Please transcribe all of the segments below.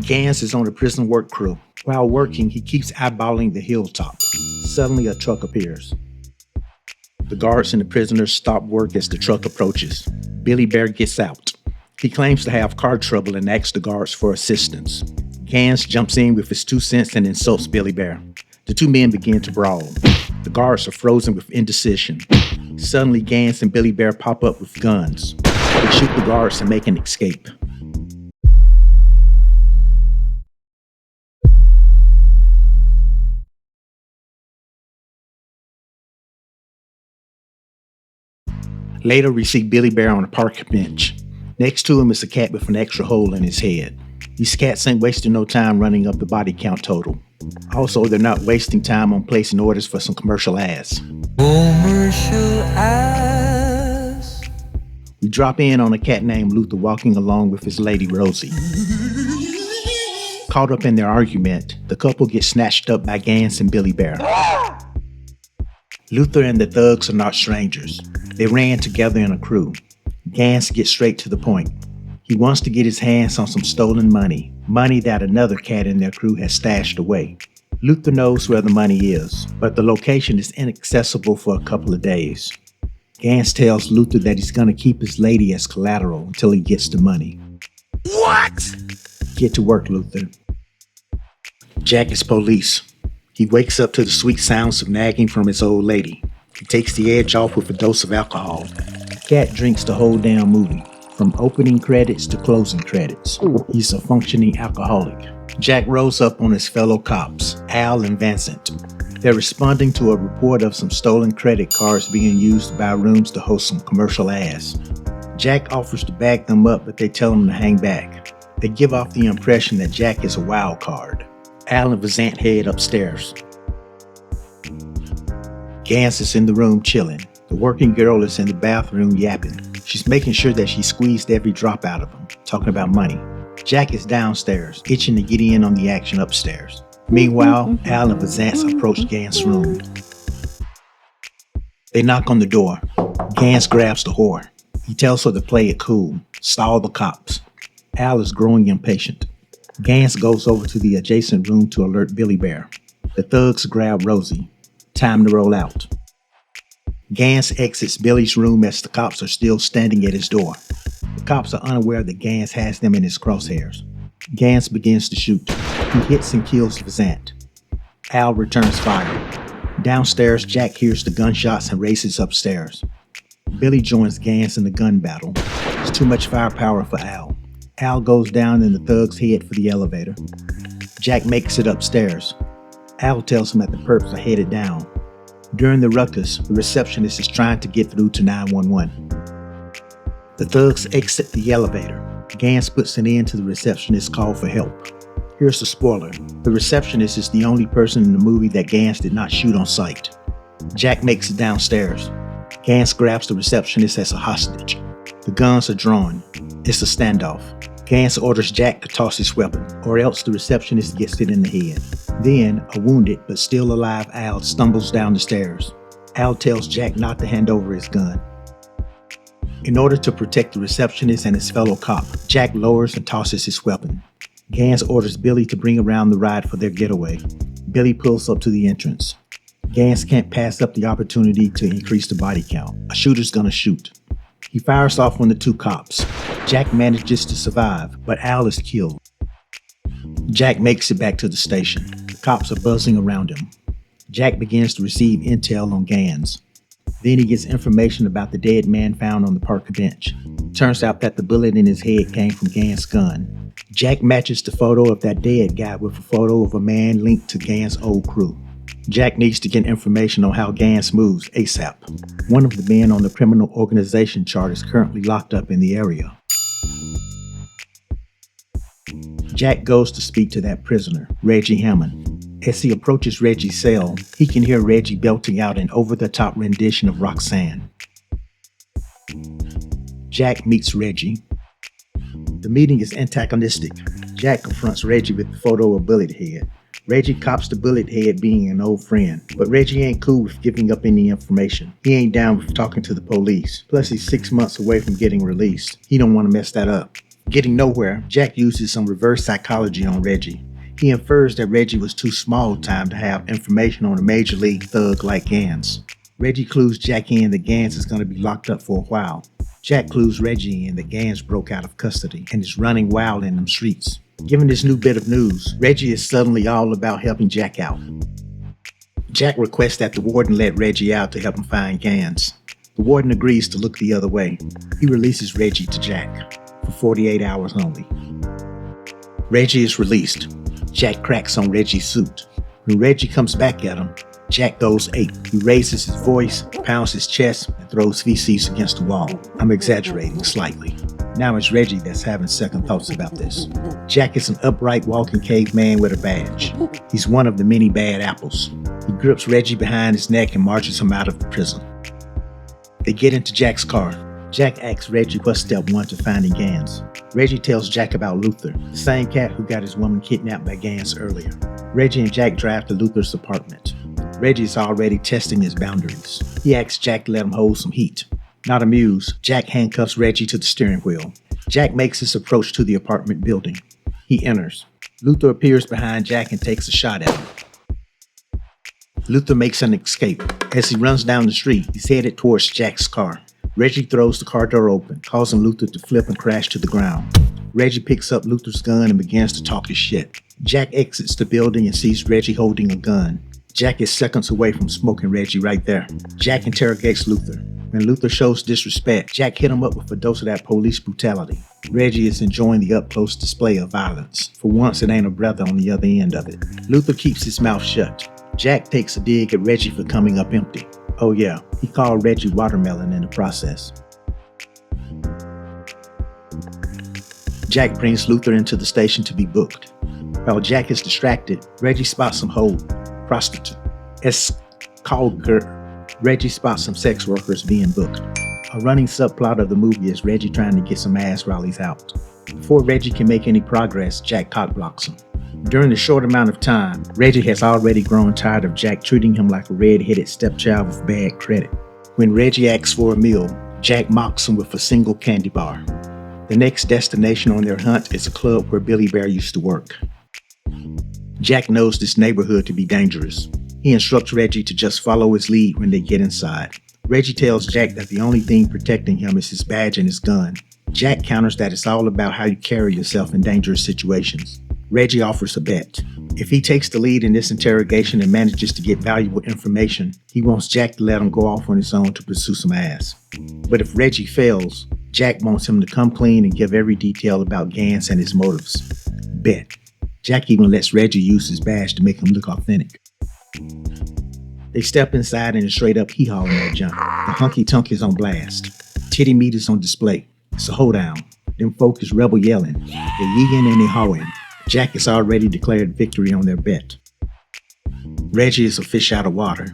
Gans is on the prison work crew. While working, he keeps eyeballing the hilltop. Suddenly, a truck appears. The guards and the prisoners stop work as the truck approaches. Billy Bear gets out. He claims to have car trouble and asks the guards for assistance. Gans jumps in with his 2 cents and insults Billy Bear. The two men begin to brawl. The guards are frozen with indecision. Suddenly, Gans and Billy Bear pop up with guns. They shoot the guards and make an escape. Later, we see Billy Bear on a park bench. Next to him is a cat with an extra hole in his head. These cats ain't wasting no time running up the body count total. Also, they're not wasting time on placing orders for some commercial ass. Commercial ass. We drop in on a cat named Luther walking along with his lady Rosie. Caught up in their argument, the couple gets snatched up by Gans and Billy Bear. Luther and the thugs are not strangers. They ran together in a crew. Gans gets straight to the point. He wants to get his hands on some stolen money that another cat in their crew has stashed away. Luther knows where the money is, but the location is inaccessible for a couple of days. Gans tells Luther that he's gonna keep his lady as collateral until he gets the money. What? Get to work, Luther. Jack is police. He wakes up to the sweet sounds of nagging from his old lady. He takes the edge off with a dose of alcohol. Cat drinks the whole damn movie, from opening credits to closing credits. He's a functioning alcoholic. Jack rolls up on his fellow cops, Al and Vincent. They're responding to a report of some stolen credit cards being used by rooms to host some commercial ads. Jack offers to back them up, but they tell him to hang back. They give off the impression that Jack is a wild card. Al and Vincent head upstairs. Gans is in the room chilling. The working girl is in the bathroom yapping. She's making sure that she squeezed every drop out of him, talking about money. Jack is downstairs, itching to get in on the action upstairs. Meanwhile, Al and Vincent approach Gans' room. They knock on the door. Gans grabs the whore. He tells her to play it cool, stall the cops. Al is growing impatient. Gans goes over to the adjacent room to alert Billy Bear. The thugs grab Rosie. Time to roll out. Gans exits Billy's room as the cops are still standing at his door. The cops are unaware that Gans has them in his crosshairs. Gans begins to shoot. He hits and kills Vincent. Al returns fire. Downstairs, Jack hears the gunshots and races upstairs. Billy joins Gans in the gun battle. It's too much firepower for Al. Al goes down and the thugs head for the elevator. Jack makes it upstairs. Al tells him that the perps are headed down. During the ruckus, the receptionist is trying to get through to 911. The thugs exit the elevator. Gans puts an end to the receptionist's call for help. Here's the spoiler. The receptionist is the only person in the movie that Gans did not shoot on sight. Jack makes it downstairs. Gans grabs the receptionist as a hostage. The guns are drawn. It's a standoff. Gans orders Jack to toss his weapon, or else the receptionist gets it in the head. Then, a wounded but still alive Al stumbles down the stairs. Al tells Jack not to hand over his gun. In order to protect the receptionist and his fellow cop, Jack lowers and tosses his weapon. Gans orders Billy to bring around the ride for their getaway. Billy pulls up to the entrance. Gans can't pass up the opportunity to increase the body count. A shooter's gonna shoot. He fires off on the two cops. Jack manages to survive, but Al is killed. Jack makes it back to the station. The cops are buzzing around him. Jack begins to receive intel on Gans. Then he gets information about the dead man found on the park bench. Turns out that the bullet in his head came from Gans' gun. Jack matches the photo of that dead guy with a photo of a man linked to Gans' old crew. Jack needs to get information on how Gans moves ASAP. One of the men on the criminal organization chart is currently locked up in the area. Jack goes to speak to that prisoner, Reggie Hammond. As he approaches Reggie's cell, he can hear Reggie belting out an over-the-top rendition of Roxanne. Jack meets Reggie. The meeting is antagonistic. Jack confronts Reggie with the photo of Bullet Head. Reggie cops the Bullet Head being an old friend, but Reggie ain't cool with giving up any information. He ain't down with talking to the police. Plus, he's 6 months away from getting released. He don't want to mess that up. Getting nowhere, Jack uses some reverse psychology on Reggie. He infers that Reggie was too small time to have information on a major league thug like Gans. Reggie clues Jack in that Gans is going to be locked up for a while. Jack clues Reggie in that Gans broke out of custody and is running wild in them streets. Given this new bit of news, Reggie is suddenly all about helping Jack out. Jack requests that the warden let Reggie out to help him find Gans. The warden agrees to look the other way. He releases Reggie to Jack for 48 hours only. Reggie is released. Jack cracks on Reggie's suit. When Reggie comes back at him, Jack goes ape. He raises his voice, pounds his chest, and throws feces against the wall. I'm exaggerating slightly. Now it's Reggie that's having second thoughts about this. Jack is an upright walking caveman with a badge. He's one of the many bad apples. He grips Reggie behind his neck and marches him out of the prison. They get into Jack's car. Jack asks Reggie what's step one to finding Gans. Reggie tells Jack about Luther, the same cat who got his woman kidnapped by Gans earlier. Reggie and Jack drive to Luther's apartment. Reggie is already testing his boundaries. He asks Jack to let him hold some heat. Not amused, Jack handcuffs Reggie to the steering wheel. Jack makes his approach to the apartment building. He enters. Luther appears behind Jack and takes a shot at him. Luther makes an escape. As he runs down the street, he's headed towards Jack's car. Reggie throws the car door open, causing Luther to flip and crash to the ground. Reggie picks up Luther's gun and begins to talk his shit. Jack exits the building and sees Reggie holding a gun. Jack is seconds away from smoking Reggie right there. Jack interrogates Luther. When Luther shows disrespect, Jack hit him up with a dose of that police brutality. Reggie is enjoying the up-close display of violence. For once, it ain't a brother on the other end of it. Luther keeps his mouth shut. Jack takes a dig at Reggie for coming up empty. Oh yeah, he called Reggie watermelon in the process. Jack brings Luther into the station to be booked. While Jack is distracted, Reggie spots some hoe, prostitute. Reggie spots some sex workers being booked. A running subplot of the movie is Reggie trying to get some ass while he's out. Before Reggie can make any progress, Jack cockblocks him. During the short amount of time, Reggie has already grown tired of Jack treating him like a red-headed stepchild with bad credit. When Reggie asks for a meal, Jack mocks him with a single candy bar. The next destination on their hunt is a club where Billy Bear used to work. Jack knows this neighborhood to be dangerous. He instructs Reggie to just follow his lead when they get inside. Reggie tells Jack that the only thing protecting him is his badge and his gun. Jack counters that it's all about how you carry yourself in dangerous situations. Reggie offers a bet. If he takes the lead in this interrogation and manages to get valuable information, he wants Jack to let him go off on his own to pursue some ass. But if Reggie fails, Jack wants him to come clean and give every detail about Gans and his motives. Bet. Jack even lets Reggie use his badge to make him look authentic. They step inside and straight up hee-haw in that junk. The hunky-tunk is on blast. Titty meat is on display. It's a hoedown. Them folk is rebel yelling. They yeeing and they hawing. Jack has already declared victory on their bet. Reggie is a fish out of water.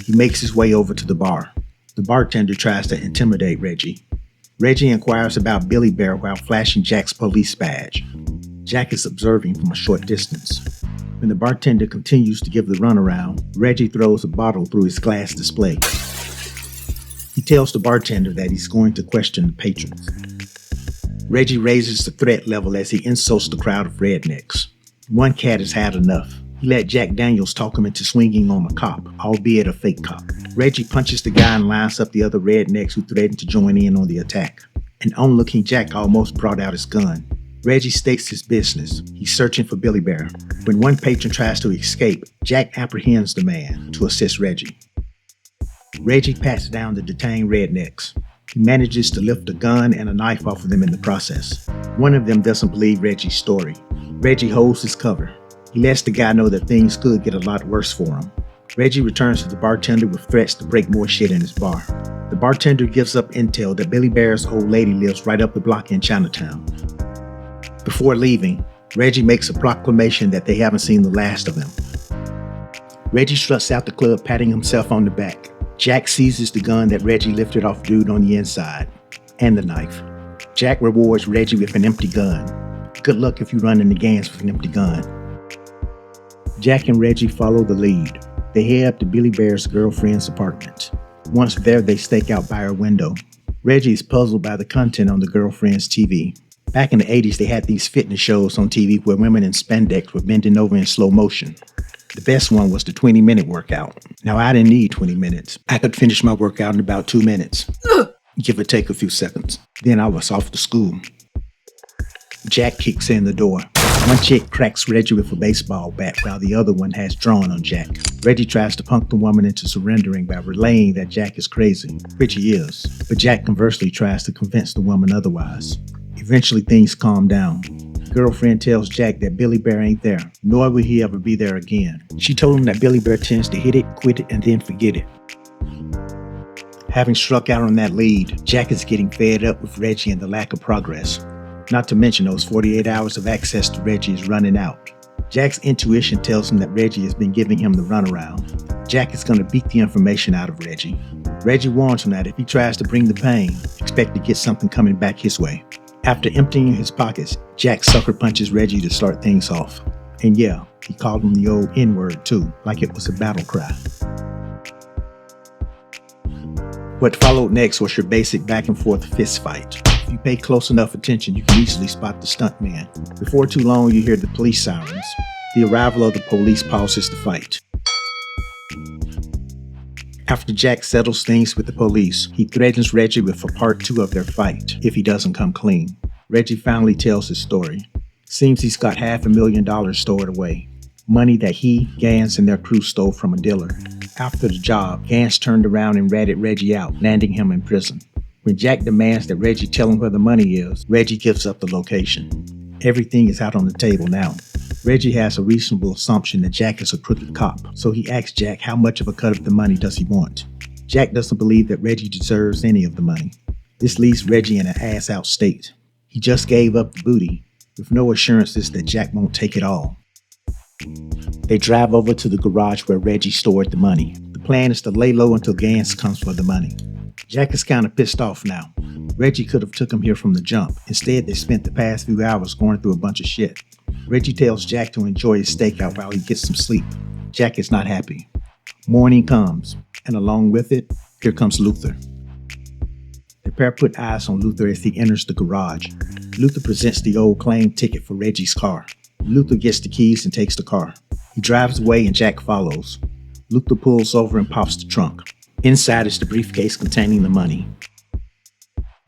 He makes his way over to the bar. The bartender tries to intimidate Reggie. Reggie inquires about Billy Bear while flashing Jack's police badge. Jack is observing from a short distance. When the bartender continues to give the runaround, Reggie throws a bottle through his glass display. He tells the bartender that he's going to question the patrons. Reggie raises the threat level as he insults the crowd of rednecks. One cat has had enough. He let Jack Daniels talk him into swinging on a cop, albeit a fake cop. Reggie punches the guy and lines up the other rednecks who threaten to join in on the attack. An onlooking Jack almost brought out his gun. Reggie states his business. He's searching for Billy Bear. When one patron tries to escape, Jack apprehends the man to assist Reggie. Reggie pats down the detained rednecks. He manages to lift a gun and a knife off of them in the process. One of them doesn't believe Reggie's story. Reggie holds his cover. He lets the guy know that things could get a lot worse for him. Reggie returns to the bartender with threats to break more shit in his bar. The bartender gives up intel that Billy Bear's old lady lives right up the block in Chinatown. Before leaving, Reggie makes a proclamation that they haven't seen the last of him. Reggie struts out the club, patting himself on the back. Jack seizes the gun that Reggie lifted off dude on the inside, and the knife. Jack rewards Reggie with an empty gun. Good luck if you run into Gans with an empty gun. Jack and Reggie follow the lead. They head up to Billy Bear's girlfriend's apartment. Once there, they stake out by her window. Reggie is puzzled by the content on the girlfriend's TV. Back in the 80s, they had these fitness shows on TV where women in spandex were bending over in slow motion. The best one was the 20-minute workout. Now, I didn't need 20 minutes. I could finish my workout in about 2 minutes, give or take a few seconds. Then I was off to school. Jack kicks in the door. One chick cracks Reggie with a baseball bat while the other one has drawn on Jack. Reggie tries to punk the woman into surrendering by relaying that Jack is crazy, which he is. But Jack conversely tries to convince the woman otherwise. Eventually things calm down. Girlfriend tells Jack that Billy Bear ain't there, nor will he ever be there again. She told him that Billy Bear tends to hit it, quit it, and then forget it. Having struck out on that lead, Jack is getting fed up with Reggie and the lack of progress. Not to mention those 48 hours of access to Reggie is running out. Jack's intuition tells him that Reggie has been giving him the runaround. Jack is going to beat the information out of Reggie. Reggie warns him that if he tries to bring the pain, expect to get something coming back his way. After emptying his pockets, Jack sucker punches Reggie to start things off. And yeah, he called him the old N-word too, like it was a battle cry. What followed next was your basic back and forth fist fight. If you pay close enough attention, you can easily spot the stuntman. Before too long, you hear the police sirens. The arrival of the police pauses the fight. After Jack settles things with the police, he threatens Reggie with a part 2 of their fight if he doesn't come clean. Reggie finally tells his story. Seems he's got $500,000 stored away. Money that he, Gans, and their crew stole from a dealer. After the job, Gans turned around and ratted Reggie out, landing him in prison. When Jack demands that Reggie tell him where the money is, Reggie gives up the location. Everything is out on the table now. Reggie has a reasonable assumption that Jack is a crooked cop, so he asks Jack how much of a cut of the money does he want. Jack doesn't believe that Reggie deserves any of the money. This leaves Reggie in an ass-out state. He just gave up the booty, with no assurances that Jack won't take it all. They drive over to the garage where Reggie stored the money. The plan is to lay low until Gans comes for the money. Jack is kind of pissed off now. Reggie could have took him here from the jump. Instead, they spent the past few hours going through a bunch of shit. Reggie tells Jack to enjoy his stakeout while he gets some sleep. Jack is not happy. Morning comes, and along with it, here comes Luther. The pair put eyes on Luther as he enters the garage. Luther presents the old claim ticket for Reggie's car. Luther gets the keys and takes the car. He drives away and Jack follows. Luther pulls over and pops the trunk. Inside is the briefcase containing the money.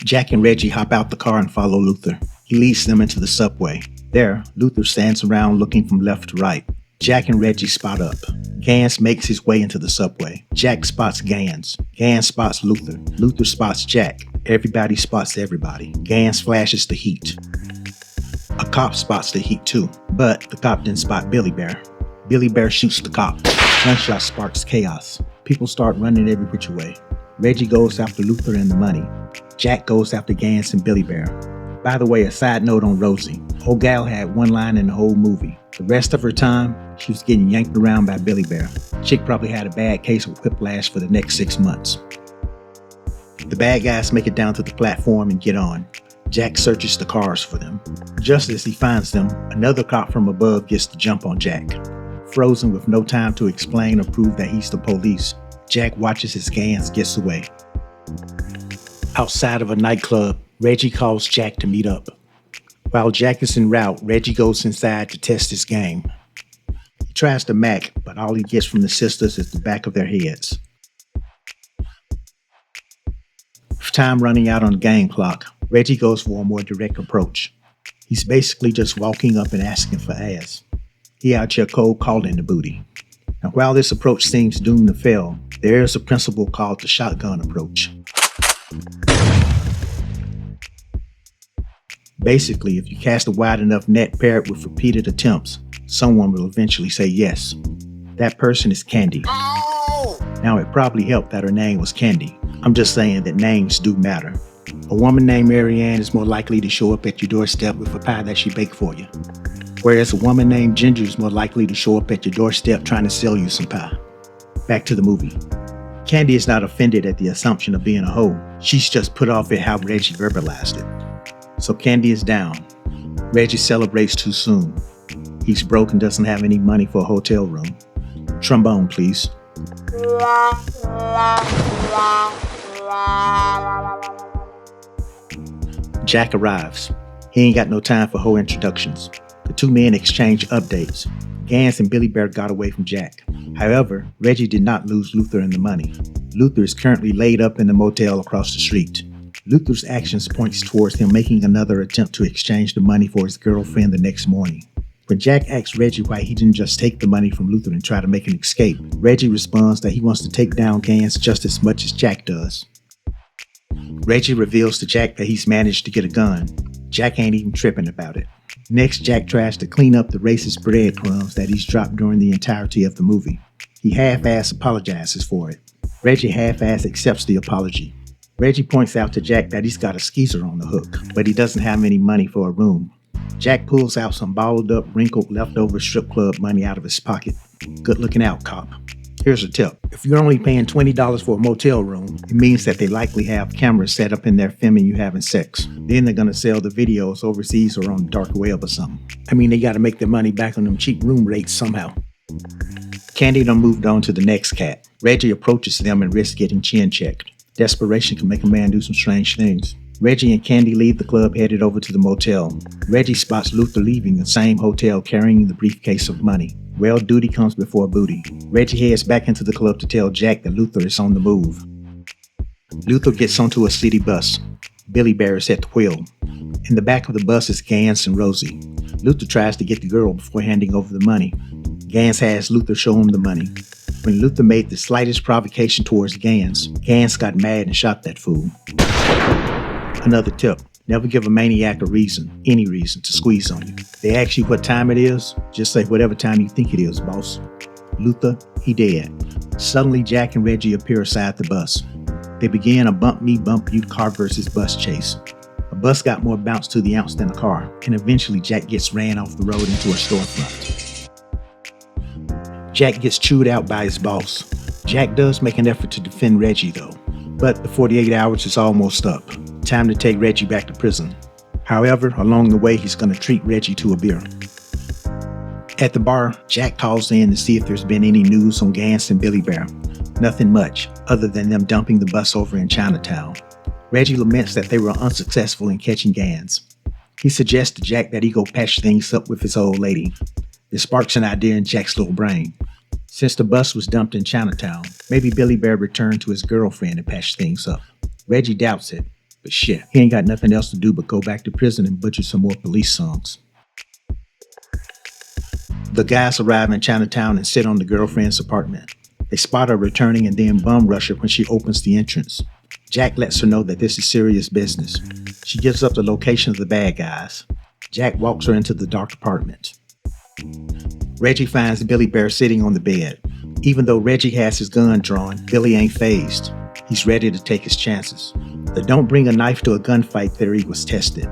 Jack and Reggie hop out the car and follow Luther. He leads them into the subway. There, Luther stands around looking from left to right. Jack and Reggie spot up. Gans makes his way into the subway. Jack spots Gans. Gans spots Luther. Luther spots Jack. Everybody spots everybody. Gans flashes the heat. A cop spots the heat too, but the cop didn't spot Billy Bear. Billy Bear shoots the cop. Gunshot sparks chaos. People start running every which way. Reggie goes after Luther and the money. Jack goes after Gans and Billy Bear. By the way, a side note on Rosie. Old gal had one line in the whole movie. The rest of her time, she was getting yanked around by Billy Bear. Chick probably had a bad case of whiplash for the next 6 months. The bad guys make it down to the platform and get on. Jack searches the cars for them. Just as he finds them, another cop from above gets the jump on Jack. Frozen with no time to explain or prove that he's the police, Jack watches as Gans gets away. Outside of a nightclub, Reggie calls Jack to meet up. While Jack is en route, Reggie goes inside to test his game. He tries to mac, but all he gets from the sisters is the back of their heads. With time running out on the game clock, Reggie goes for a more direct approach. He's basically just walking up and asking for ass. He out here cold calling the booty. Now while this approach seems doomed to fail, there is a principle called the shotgun approach. Basically, if you cast a wide enough net paired with repeated attempts, someone will eventually say yes. That person is Candy. Now it probably helped that her name was Candy. I'm just saying that names do matter. A woman named Marianne is more likely to show up at your doorstep with a pie that she baked for you. Whereas a woman named Ginger is more likely to show up at your doorstep trying to sell you some pie. Back to the movie. Candy is not offended at the assumption of being a hoe. She's just put off at how Reggie verbalized it. So Candy is down. Reggie celebrates too soon. He's broke and doesn't have any money for a hotel room. Trombone, please. Jack arrives. He ain't got no time for whole introductions. The two men exchanged updates. Gans and Billy Bear got away from Jack. However, Reggie did not lose Luther and the money. Luther is currently laid up in the motel across the street. Luther's actions points towards him making another attempt to exchange the money for his girlfriend the next morning. When Jack asks Reggie why he didn't just take the money from Luther and try to make an escape, Reggie responds that he wants to take down Gans just as much as Jack does. Reggie reveals to Jack that he's managed to get a gun. Jack ain't even tripping about it. Next, Jack tries to clean up the racist breadcrumbs that he's dropped during the entirety of the movie. He half-ass apologizes for it. Reggie half-ass accepts the apology. Reggie points out to Jack that he's got a skeezer on the hook, but he doesn't have any money for a room. Jack pulls out some balled up, wrinkled, leftover strip club money out of his pocket. Good looking out, cop. Here's a tip. If you're only paying $20 for a motel room, it means that they likely have cameras set up in there filming you having sex. Then they're gonna sell the videos overseas or on the dark web or something. I mean, they gotta make their money back on them cheap room rates somehow. Candy done moved on to the next cat. Reggie approaches them and risks getting chin checked. Desperation can make a man do some strange things. Reggie and Candy leave the club headed over to the motel. Reggie spots Luther leaving the same hotel carrying the briefcase of money. Well, duty comes before booty. Reggie heads back into the club to tell Jack that Luther is on the move. Luther gets onto a city bus. Billy Bear is at the wheel. In the back of the bus is Gans and Rosie. Luther tries to get the girl before handing over the money. Gans has Luther show him the money. When Luther made the slightest provocation towards Gans, Gans got mad and shot that fool. Another tip, never give a maniac a reason, any reason, to squeeze on you. They ask you what time it is, just say whatever time you think it is, boss. Luther, he dead. Suddenly, Jack and Reggie appear aside the bus. They begin a bump me, bump you car versus bus chase. A bus got more bounce to the ounce than a car, and eventually Jack gets ran off the road into a storefront. Jack gets chewed out by his boss. Jack does make an effort to defend Reggie though, but the 48 hours is almost up. Time to take Reggie back to prison. However, along the way, he's going to treat Reggie to a beer. At the bar, Jack calls in to see if there's been any news on Gans and Billy Bear. Nothing much, other than them dumping the bus over in Chinatown. Reggie laments that they were unsuccessful in catching Gans. He suggests to Jack that he go patch things up with his old lady. This sparks an idea in Jack's little brain. Since the bus was dumped in Chinatown, maybe Billy Bear returned to his girlfriend and patched things up. Reggie doubts it. But shit, he ain't got nothing else to do but go back to prison and butcher some more police songs. The guys arrive in Chinatown and sit on the girlfriend's apartment. They spot her returning and then bum rush her when she opens the entrance. Jack lets her know that this is serious business. She gives up the location of the bad guys. Jack walks her into the dark apartment. Reggie finds Billy Bear sitting on the bed. Even though Reggie has his gun drawn, Billy ain't fazed. He's ready to take his chances. The don't bring a knife to a gunfight theory was tested.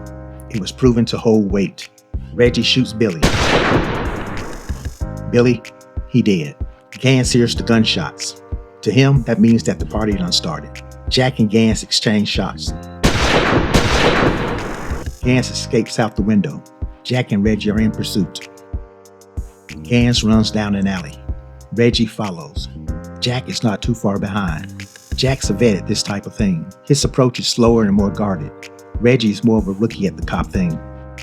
It was proven to hold weight. Reggie shoots Billy. Billy, he dead. Gans hears the gunshots. To him, that means that the party done started. Jack and Gans exchange shots. Gans escapes out the window. Jack and Reggie are in pursuit. Gans runs down an alley. Reggie follows. Jack is not too far behind. Jack's a vet at this type of thing. His approach is slower and more guarded. Reggie is more of a rookie at the cop thing.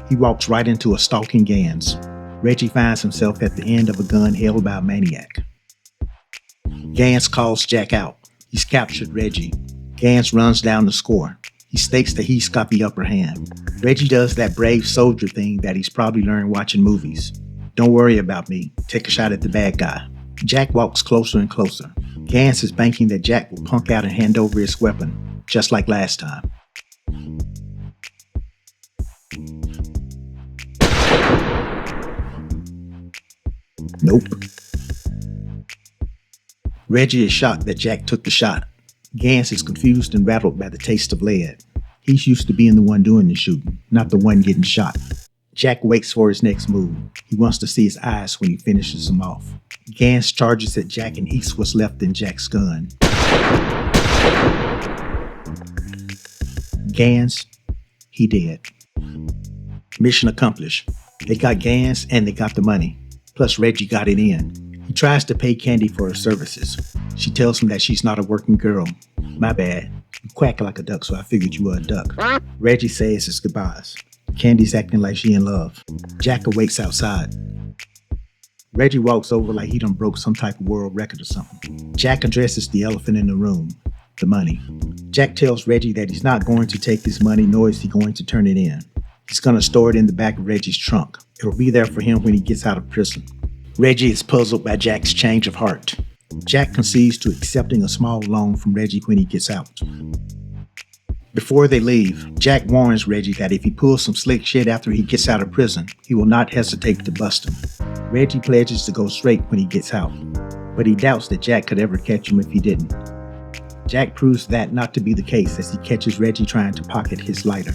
He walks right into a stalking Gans. Reggie finds himself at the end of a gun held by a maniac. Gans calls Jack out. He's captured Reggie. Gans runs down the score. He states that he's got the upper hand. Reggie does that brave soldier thing that he's probably learned watching movies. Don't worry about me. Take a shot at the bad guy. Jack walks closer and closer. Gans is banking that Jack will punk out and hand over his weapon, just like last time. Nope. Reggie is shocked that Jack took the shot. Gans is confused and rattled by the taste of lead. He's used to being the one doing the shooting, not the one getting shot. Jack waits for his next move. He wants to see his eyes when he finishes him off. Gans charges at Jack and eats what's left in Jack's gun. Gans, he dead. Mission accomplished. They got Gans and they got the money. Plus Reggie got it in. He tries to pay Candy for her services. She tells him that she's not a working girl. My bad. You quack like a duck, so I figured you were a duck. Reggie says his goodbyes. Candy's acting like she in love. Jack awakes outside. Reggie walks over like he done broke some type of world record or something. Jack addresses the elephant in the room, the money. Jack tells Reggie that he's not going to take this money, nor is he going to turn it in. He's going to store it in the back of Reggie's trunk. It'll be there for him when he gets out of prison. Reggie is puzzled by Jack's change of heart. Jack concedes to accepting a small loan from Reggie when he gets out. Before they leave, Jack warns Reggie that if he pulls some slick shit after he gets out of prison, he will not hesitate to bust him. Reggie pledges to go straight when he gets out, but he doubts that Jack could ever catch him if he didn't. Jack proves that not to be the case as he catches Reggie trying to pocket his lighter.